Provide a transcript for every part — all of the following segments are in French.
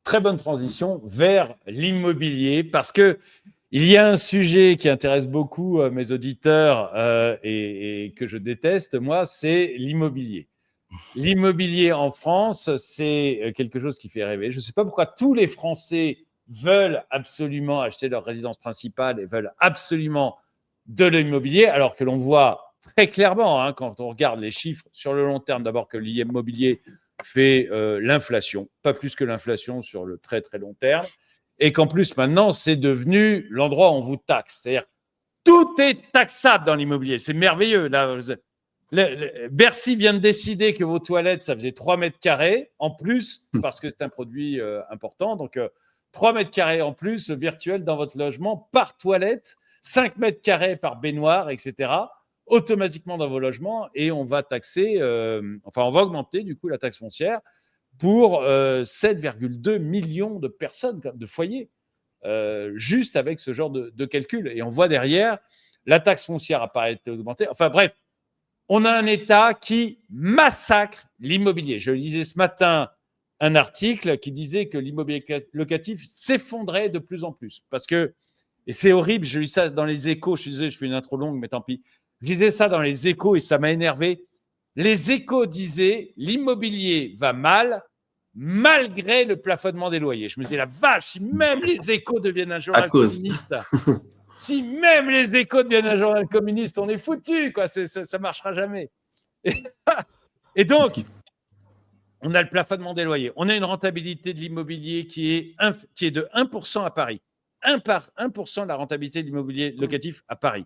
très bonne transition vers l'immobilier parce que il y a un sujet qui intéresse beaucoup mes auditeurs et que je déteste, moi, c'est l'immobilier. L'immobilier en France, c'est quelque chose qui fait rêver. Je ne sais pas pourquoi tous les Français veulent absolument acheter leur résidence principale et veulent absolument de l'immobilier, alors que l'on voit très clairement, hein, quand on regarde les chiffres sur le long terme, d'abord que l'immobilier fait l'inflation, pas plus que l'inflation sur le très très long terme, et qu'en plus maintenant, c'est devenu l'endroit où on vous taxe. C'est-à-dire, tout est taxable dans l'immobilier. C'est merveilleux. Là, Bercy vient de décider que vos toilettes, ça faisait 3 mètres carrés en plus, parce que c'est un produit important. Donc, 3 mètres carrés en plus virtuel dans votre logement par toilette, 5 mètres carrés par baignoire, etc. automatiquement dans vos logements. Et on va taxer, on va augmenter du coup la taxe foncière pour 7,2 millions de personnes, de foyers, juste avec ce genre de calcul. Et on voit derrière, la taxe foncière a pas été augmentée. Enfin bref, on a un État qui massacre l'immobilier. Je lisais ce matin un article qui disait que l'immobilier locatif s'effondrait de plus en plus. Parce que, et c'est horrible, je lis ça dans les Échos, je suis désolé, je fais une intro longue, mais tant pis. Je lisais ça dans les Échos et ça m'a énervé. Les Échos disaient l'immobilier va mal malgré le plafonnement des loyers. Je me disais, la vache, si même les Échos deviennent un journal communiste, si même les Échos deviennent un journal communiste, on est foutu, quoi. Ça ne marchera jamais. Et donc, on a le plafonnement des loyers. On a une rentabilité de l'immobilier qui est de 1% à Paris. 1% de la rentabilité de l'immobilier locatif à Paris.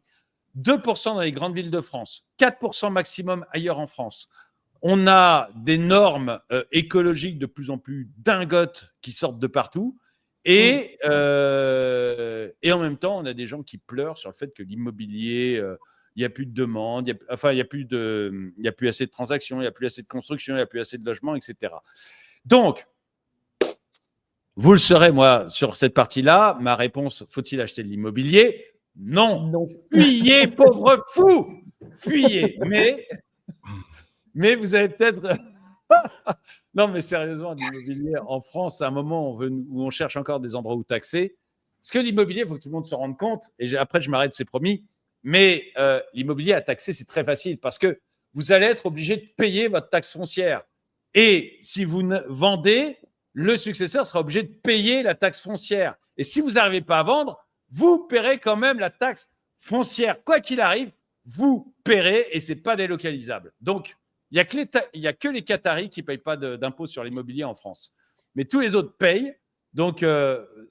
2% dans les grandes villes de France. 4% maximum ailleurs en France. On a des normes écologiques de plus en plus dingotes qui sortent de partout. Et en même temps, on a des gens qui pleurent sur le fait que l'immobilier, il n'y a plus de demande, il n'y a plus assez de transactions, il n'y a plus assez de construction, il n'y a plus assez de logements, etc. Donc, vous le saurez, moi, sur cette partie-là, ma réponse, faut-il acheter de l'immobilier ? Non. Fuyez, pauvre fou. Fuyez. Mais vous avez peut-être... Non, mais sérieusement, l'immobilier en France, à un moment où on cherche encore des endroits où taxer. Parce que l'immobilier, il faut que tout le monde se rende compte. Et après, je m'arrête, c'est promis. Mais l'immobilier à taxer, c'est très facile parce que vous allez être obligé de payer votre taxe foncière. Et si vous vendez, le successeur sera obligé de payer la taxe foncière. Et si vous n'arrivez pas à vendre, vous paierez quand même la taxe foncière. Quoi qu'il arrive, vous paierez et ce n'est pas délocalisable. Donc, il n'y a que les Qataris qui ne payent pas d'impôt sur l'immobilier en France. Mais tous les autres payent. Donc,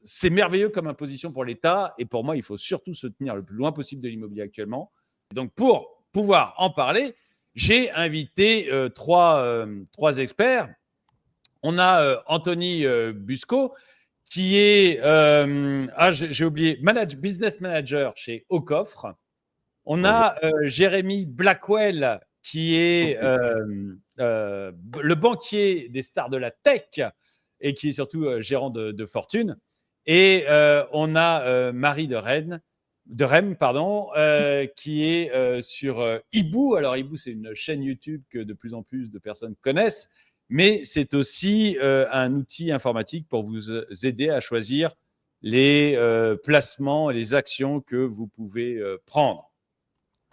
c'est merveilleux comme imposition pour l'État. Et pour moi, il faut surtout se tenir le plus loin possible de l'immobilier actuellement. Donc, pour pouvoir en parler, j'ai invité trois experts. On a Anthony Busco, qui est, j'ai oublié, business manager chez Aucoffre. On a Jérémy Blackwell, qui est le banquier des stars de la tech et qui est surtout gérant de fortune. Et on a Marie de Rem, qui est sur Hibou. Alors, Hibou, c'est une chaîne YouTube que de plus en plus de personnes connaissent, mais c'est aussi un outil informatique pour vous aider à choisir les placements et les actions que vous pouvez prendre.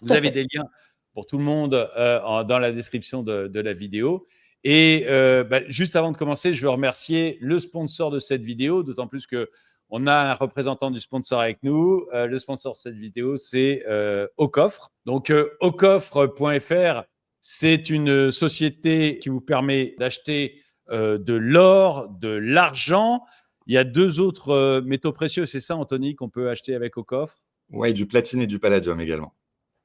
Vous avez des liens pour tout le monde dans la description de la vidéo. Et juste avant de commencer, je veux remercier le sponsor de cette vidéo, d'autant plus qu'on a un représentant du sponsor avec nous. Le sponsor de cette vidéo, c'est Aucoffre. Donc, aucoffre.fr, c'est une société qui vous permet d'acheter de l'or, de l'argent. Il y a 2 autres métaux précieux, c'est ça, Anthony, qu'on peut acheter avec Aucoffre ? Oui, du platine et du palladium également.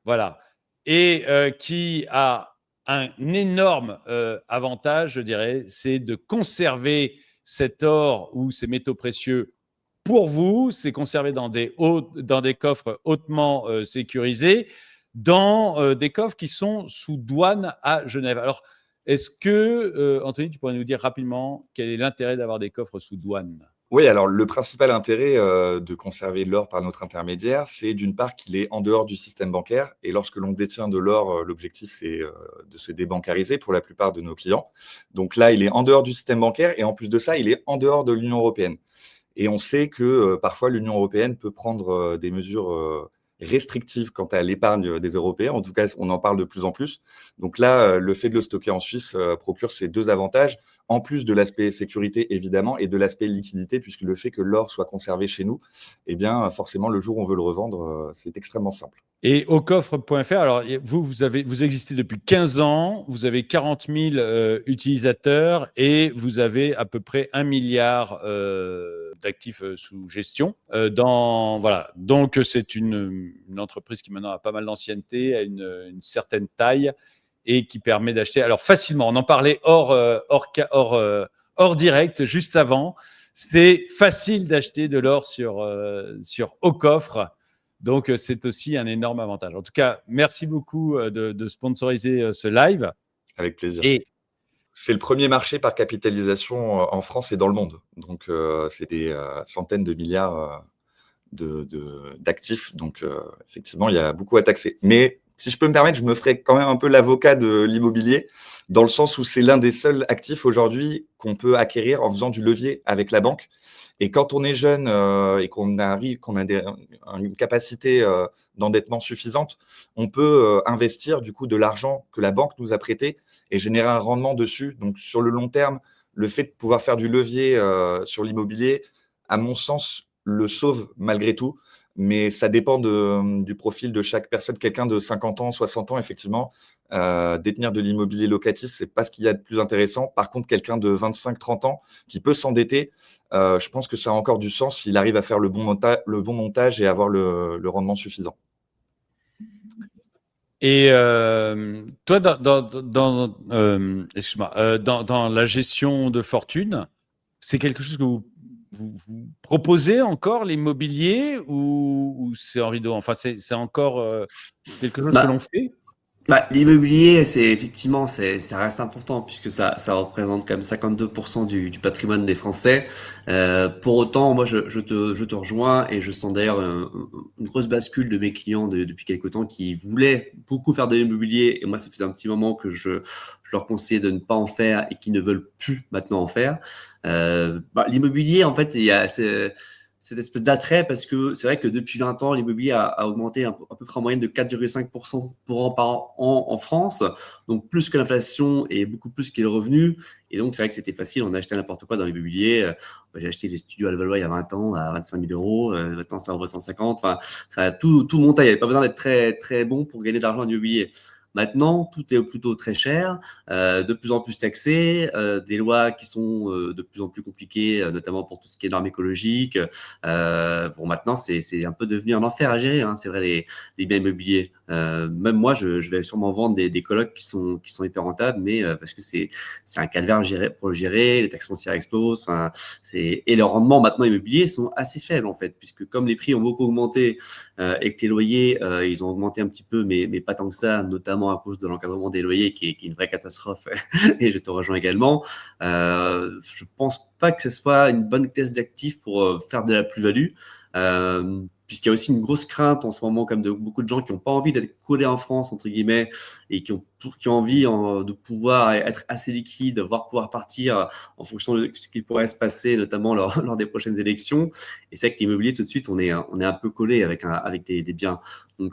Voilà. Et qui a un énorme avantage, je dirais, c'est de conserver cet or ou ces métaux précieux pour vous. C'est conservé dans des coffres hautement sécurisés, dans des coffres qui sont sous douane à Genève. Alors, est-ce que, Anthony, tu pourrais nous dire rapidement quel est l'intérêt d'avoir des coffres sous douane ? Oui, alors le principal intérêt de conserver l'or par notre intermédiaire, c'est d'une part qu'il est en dehors du système bancaire. Et lorsque l'on détient de l'or, l'objectif, c'est de se débancariser pour la plupart de nos clients. Donc là, il est en dehors du système bancaire et en plus de ça, il est en dehors de l'Union européenne. Et on sait que parfois l'Union européenne peut prendre des mesures restrictives quant à l'épargne des Européens. En tout cas, on en parle de plus en plus. Donc là, le fait de le stocker en Suisse procure ces deux avantages, en plus de l'aspect sécurité évidemment et de l'aspect liquidité, puisque le fait que l'or soit conservé chez nous, eh bien forcément le jour où on veut le revendre, c'est extrêmement simple. Et aucoffre.fr, alors vous existez depuis 15 ans, vous avez 40 000 utilisateurs et vous avez à peu près 1 milliard d'actifs sous gestion. Voilà. Donc, c'est une entreprise qui maintenant a pas mal d'ancienneté, a une certaine taille et qui permet d'acheter. Alors, facilement, on en parlait hors direct juste avant. C'est facile d'acheter de l'or sur Aucoffre. Donc, c'est aussi un énorme avantage. En tout cas, merci beaucoup de sponsoriser ce live. Avec plaisir. Et c'est le premier marché par capitalisation en France et dans le monde. Donc, c'est des centaines de milliards d'actifs. Donc, effectivement, il y a beaucoup à taxer. Mais si je peux me permettre, je me ferai quand même un peu l'avocat de l'immobilier, dans le sens où c'est l'un des seuls actifs aujourd'hui qu'on peut acquérir en faisant du levier avec la banque. Et quand on est jeune et qu'on a une capacité d'endettement suffisante, on peut investir du coup de l'argent que la banque nous a prêté et générer un rendement dessus. Donc sur le long terme, le fait de pouvoir faire du levier sur l'immobilier, à mon sens, le sauve malgré tout. Mais ça dépend du profil de chaque personne. Quelqu'un de 50 ans, 60 ans, effectivement, détenir de l'immobilier locatif, c'est pas ce qu'il y a de plus intéressant. Par contre, quelqu'un de 25, 30 ans qui peut s'endetter, je pense que ça a encore du sens s'il arrive à faire le bon montage et avoir le rendement suffisant. Et toi, dans la gestion de fortune, c'est quelque chose que vous proposez encore, l'immobilier, ou c'est en rideau? Enfin, c'est encore quelque chose que l'on Bah, fait? l'immobilier, c'est effectivement, ça reste important puisque ça représente quand même 52% du patrimoine des Français. Pour autant, moi, je te rejoins et je sens d'ailleurs une grosse bascule de mes clients depuis quelque temps qui voulaient beaucoup faire de l'immobilier et moi, ça faisait un petit moment que je leur conseillais de ne pas en faire et qui ne veulent plus maintenant en faire. L'immobilier, en fait, il y a cette espèce d'attrait parce que c'est vrai que depuis 20 ans, l'immobilier a augmenté à peu près en moyenne de 4,5% pour an par an en France, donc plus que l'inflation et beaucoup plus que le revenu. Et donc, c'est vrai que c'était facile, on achetait n'importe quoi dans l'immobilier. J'ai acheté des studios à Levallois il y a 20 ans à 25 000 euros, maintenant ça en vaut 150. Enfin, ça a tout monté, il n'y avait pas besoin d'être très, très bon pour gagner de l'argent en immobilier. Maintenant, tout est plutôt très cher, de plus en plus taxé, des lois qui sont de plus en plus compliquées, notamment pour tout ce qui est normes écologiques. Bon, maintenant, c'est un peu devenu un enfer à gérer, hein, c'est vrai, les biens immobiliers. Même moi, je vais sûrement vendre des colocs qui sont hyper rentables, mais parce que c'est un calvaire pour le gérer, les taxes foncières explosent, enfin, et les rendements maintenant immobiliers sont assez faibles en fait, puisque comme les prix ont beaucoup augmenté et que les loyers, ils ont augmenté un petit peu, mais pas tant que ça, notamment à cause de l'encadrement des loyers qui est une vraie catastrophe. Et je te rejoins également. Je pense pas que ce soit une bonne classe d'actifs pour faire de la plus-value. Puisqu'il y a aussi une grosse crainte en ce moment, comme de beaucoup de gens qui n'ont pas envie d'être collés en France, entre guillemets, et qui ont envie de pouvoir être assez liquide, voire pouvoir partir en fonction de ce qui pourrait se passer, notamment lors des prochaines élections. Et c'est vrai que l'immobilier, tout de suite, on est un peu collé avec des biens. Donc,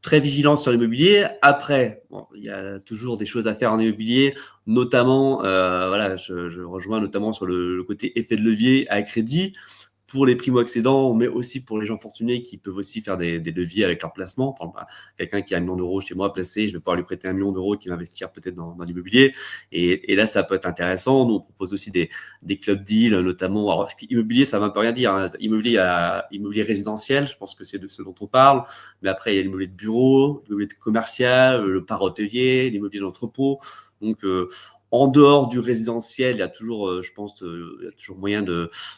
très vigilant sur l'immobilier. Après, bon, il y a toujours des choses à faire en immobilier, notamment, voilà, je rejoins notamment sur le côté effet de levier à crédit pour les primo-accédants, mais aussi pour les gens fortunés qui peuvent aussi faire des leviers avec leur placement. Par exemple, quelqu'un qui a 1 million d'euros chez moi placé, je vais pouvoir lui prêter 1 million d'euros qui va investir peut-être dans l'immobilier. Et là, ça peut être intéressant. Nous, on propose aussi des club deals, notamment. Alors, immobilier, ça ne veut pas rien dire, hein. Immobilier résidentiel, je pense que c'est de ce dont on parle. Mais après, il y a l'immobilier de bureau, l'immobilier commercial, le part hôtelier, l'immobilier d'entrepôt. Donc, En dehors du résidentiel, il y a toujours, je pense, il y a toujours moyen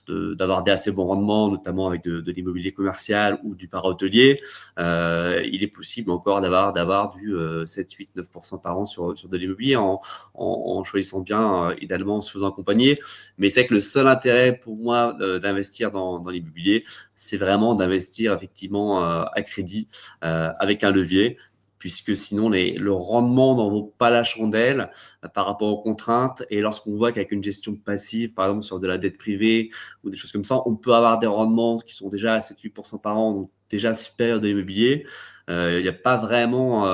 d'avoir des assez bons rendements, notamment avec de l'immobilier commercial ou du para-hôtelier. Il est possible encore d'avoir du 7, 8, 9% par an sur de l'immobilier en choisissant bien, idéalement en se faisant accompagner. Mais c'est que le seul intérêt pour moi d'investir dans l'immobilier, c'est vraiment d'investir effectivement à crédit avec un levier, puisque sinon le rendement n'en vaut pas la chandelle par rapport aux contraintes. Et lorsqu'on voit qu'avec une gestion passive, par exemple sur de la dette privée ou des choses comme ça, on peut avoir des rendements qui sont déjà à 7-8% par an, donc déjà supérieurs de l'immobilier. Il n'y a pas vraiment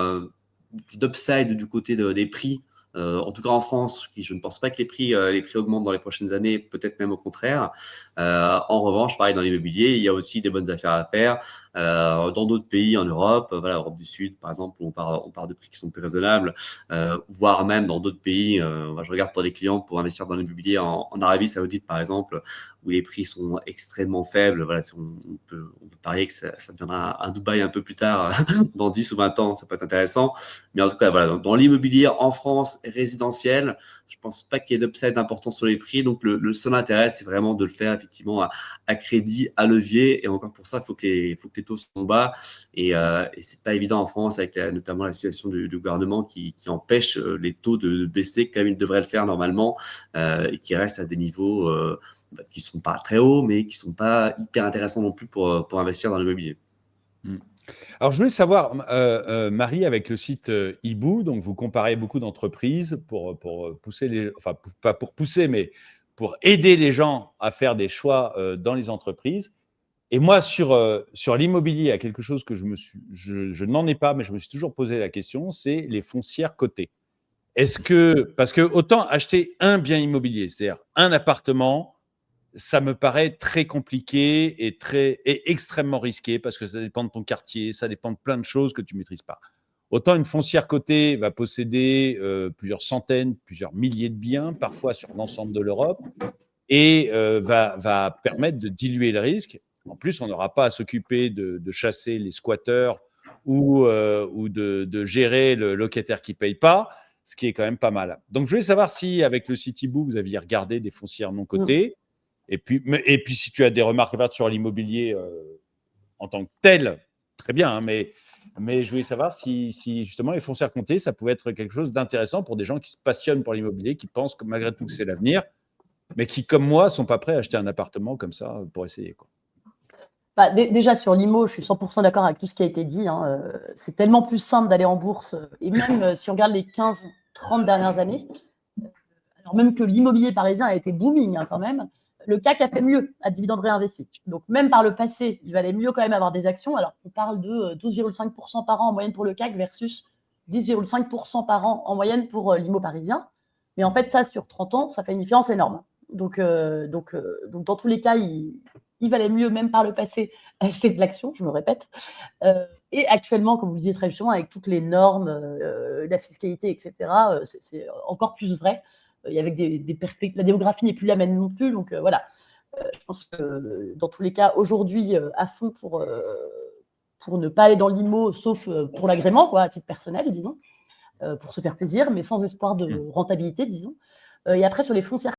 d'upside du côté des prix. En tout cas en France, je ne pense pas que les prix augmentent dans les prochaines années, peut-être même au contraire. En revanche, pareil dans l'immobilier, il y a aussi des bonnes affaires à faire. Dans d'autres pays en Europe, voilà, Europe du Sud par exemple, où on part de prix qui sont plus raisonnables, voire même dans d'autres pays. Je regarde pour des clients pour investir dans l'immobilier en Arabie Saoudite par exemple, où les prix sont extrêmement faibles. Voilà, on peut parier que ça deviendra un Dubaï un peu plus tard, dans 10 ou 20 ans, ça peut être intéressant. Mais en tout cas, voilà, dans l'immobilier en France résidentiel, je pense pas qu'il y ait d'upside important sur les prix. Donc, le seul intérêt, c'est vraiment de le faire effectivement à crédit, à levier. Et encore pour ça, il faut que les taux soient bas. Et c'est pas évident en France, avec notamment la situation du gouvernement qui empêche les taux de baisser comme il devrait le faire normalement, et qui restent à des niveaux qui sont pas très hauts, mais qui sont pas hyper intéressants non plus pour investir dans l'immobilier. Alors, je voulais savoir, Marie, avec le site Ibou, donc vous comparez beaucoup d'entreprises pour pousser pas pour pousser, mais pour aider les gens à faire des choix dans les entreprises. Et moi, sur l'immobilier, il y a quelque chose que je n'en ai pas, mais je me suis toujours posé la question, c'est les foncières cotées. Parce que autant acheter un bien immobilier, c'est-à-dire un appartement, ça me paraît très compliqué et extrêmement risqué parce que ça dépend de ton quartier, ça dépend de plein de choses que tu ne maîtrises pas. Autant une foncière cotée va posséder plusieurs centaines, plusieurs milliers de biens, parfois sur l'ensemble de l'Europe, et va permettre de diluer le risque. En plus, on n'aura pas à s'occuper de chasser les squatteurs ou de gérer le locataire qui ne paye pas, ce qui est quand même pas mal. Donc, je voulais savoir si, avec le Citiboo, vous aviez regardé des foncières non cotées. Et puis, si tu as des remarques à faire sur l'immobilier en tant que tel, très bien. Hein, mais je voulais savoir si justement les foncières cotées, ça pouvait être quelque chose d'intéressant pour des gens qui se passionnent pour l'immobilier, qui pensent que malgré tout que c'est l'avenir, mais qui, comme moi, ne sont pas prêts à acheter un appartement comme ça pour essayer, quoi. Bah, déjà, sur l'IMO, je suis 100% d'accord avec tout ce qui a été dit. Hein. C'est tellement plus simple d'aller en bourse. Et même si on regarde les 15-30 dernières années, alors même que l'immobilier parisien a été booming quand même, le CAC a fait mieux à dividendes réinvestis. Donc, même par le passé, il valait mieux quand même avoir des actions. Alors, on parle de 12,5% par an en moyenne pour le CAC versus 10,5% par an en moyenne pour l'IMO parisien. Mais en fait, ça, sur 30 ans, ça fait une différence énorme. Donc dans tous les cas, il valait mieux, même par le passé, acheter de l'action, je me répète. Et actuellement, comme vous le disiez très justement, avec toutes les normes, la fiscalité, etc., c'est encore plus vrai. Avec des perspectives, la démographie n'est plus la même non plus. Donc voilà, je pense que dans tous les cas, aujourd'hui, à fond pour ne pas aller dans l'IMO, sauf pour l'agrément, quoi, à titre personnel, disons, pour se faire plaisir, mais sans espoir de rentabilité, disons. Et après, sur les foncières